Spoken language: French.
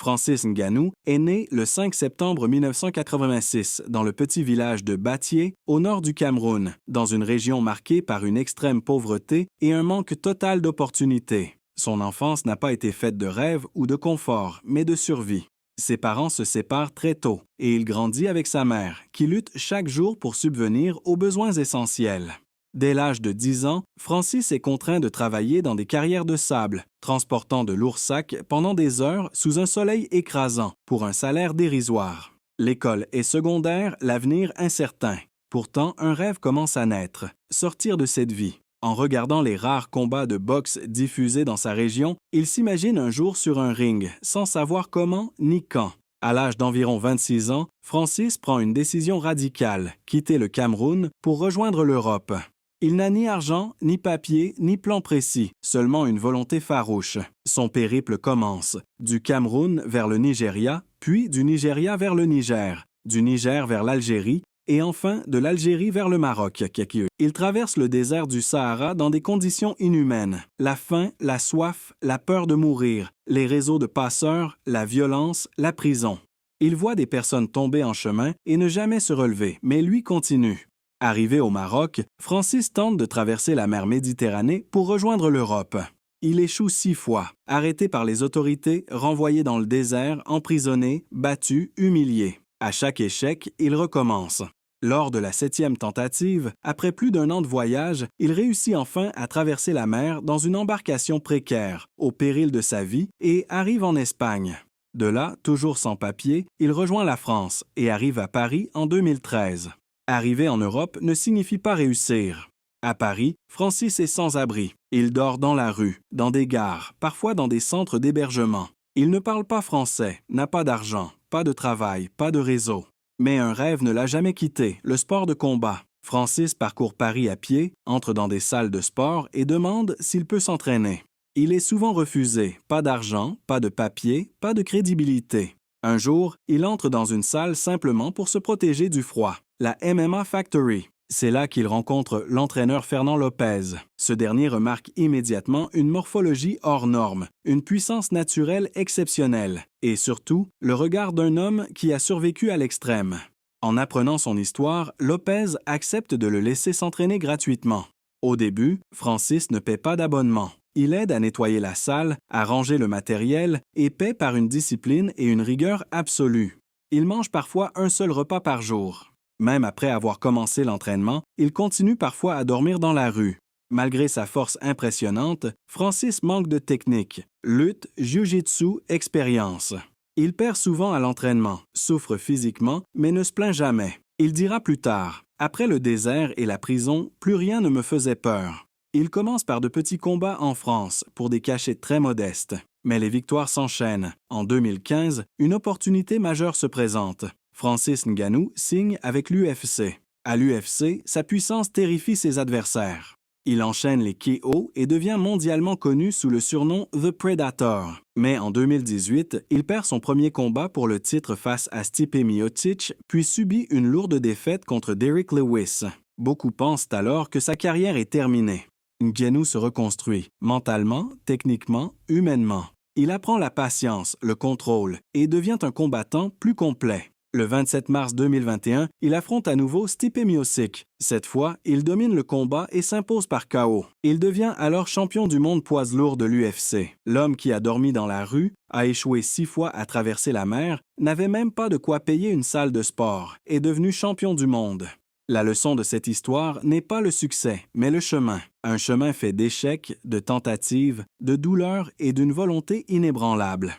Francis Ngannou est né le 5 septembre 1986 dans le petit village de Batié, au nord du Cameroun, dans une région marquée par une extrême pauvreté et un manque total d'opportunités. Son enfance n'a pas été faite de rêves ou de confort, mais de survie. Ses parents se séparent très tôt et il grandit avec sa mère, qui lutte chaque jour pour subvenir aux besoins essentiels. Dès l'âge de 10 ans, Francis est contraint de travailler dans des carrières de sable, transportant de lourds sacs pendant des heures sous un soleil écrasant pour un salaire dérisoire. L'école est secondaire, l'avenir incertain. Pourtant, un rêve commence à naître, sortir de cette vie. En regardant les rares combats de boxe diffusés dans sa région, il s'imagine un jour sur un ring, sans savoir comment ni quand. À l'âge d'environ 26 ans, Francis prend une décision radicale, quitter le Cameroun pour rejoindre l'Europe. Il n'a ni argent, ni papier, ni plan précis, seulement une volonté farouche. Son périple commence, du Cameroun vers le Nigeria, puis du Nigeria vers le Niger, du Niger vers l'Algérie, et enfin de l'Algérie vers le Maroc. Il traverse le désert du Sahara dans des conditions inhumaines. La faim, la soif, la peur de mourir, les réseaux de passeurs, la violence, la prison. Il voit des personnes tomber en chemin et ne jamais se relever, mais lui continue. Arrivé au Maroc, Francis tente de traverser la mer Méditerranée pour rejoindre l'Europe. Il échoue 6 fois, arrêté par les autorités, renvoyé dans le désert, emprisonné, battu, humilié. À chaque échec, il recommence. Lors de la 7e tentative, après plus d'1 an de voyage, il réussit enfin à traverser la mer dans une embarcation précaire, au péril de sa vie, et arrive en Espagne. De là, toujours sans papier, il rejoint la France et arrive à Paris en 2013. Arriver en Europe ne signifie pas réussir. À Paris, Francis est sans abri. Il dort dans la rue, dans des gares, parfois dans des centres d'hébergement. Il ne parle pas français, n'a pas d'argent, pas de travail, pas de réseau. Mais un rêve ne l'a jamais quitté, le sport de combat. Francis parcourt Paris à pied, entre dans des salles de sport et demande s'il peut s'entraîner. Il est souvent refusé, pas d'argent, pas de papier, pas de crédibilité. Un jour, il entre dans une salle simplement pour se protéger du froid, la MMA Factory. C'est là qu'il rencontre l'entraîneur Fernand Lopez. Ce dernier remarque immédiatement une morphologie hors norme, une puissance naturelle exceptionnelle et surtout le regard d'un homme qui a survécu à l'extrême. En apprenant son histoire, Lopez accepte de le laisser s'entraîner gratuitement. Au début, Francis ne paie pas d'abonnement. Il aide à nettoyer la salle, à ranger le matériel et paie par une discipline et une rigueur absolue. Il mange parfois un seul repas par jour. Même après avoir commencé l'entraînement, il continue parfois à dormir dans la rue. Malgré sa force impressionnante, Francis manque de technique, lutte, jiu-jitsu, expérience. Il perd souvent à l'entraînement, souffre physiquement, mais ne se plaint jamais. Il dira plus tard, « Après le désert et la prison, plus rien ne me faisait peur. » Il commence par de petits combats en France, pour des cachets très modestes. Mais les victoires s'enchaînent. En 2015, une opportunité majeure se présente. Francis Ngannou signe avec l'UFC. À l'UFC, sa puissance terrifie ses adversaires. Il enchaîne les KO et devient mondialement connu sous le surnom The Predator. Mais en 2018, il perd son premier combat pour le titre face à Stipe Miocic, puis subit une lourde défaite contre Derrick Lewis. Beaucoup pensent alors que sa carrière est terminée. Ngannou se reconstruit, mentalement, techniquement, humainement. Il apprend la patience, le contrôle, et devient un combattant plus complet. Le 27 mars 2021, il affronte à nouveau Stipe Miocic. Cette fois, il domine le combat et s'impose par KO. Il devient alors champion du monde poids lourd de l'UFC. L'homme qui a dormi dans la rue, a échoué 6 fois à traverser la mer, n'avait même pas de quoi payer une salle de sport, est devenu champion du monde. La leçon de cette histoire n'est pas le succès, mais le chemin. Un chemin fait d'échecs, de tentatives, de douleurs et d'une volonté inébranlable.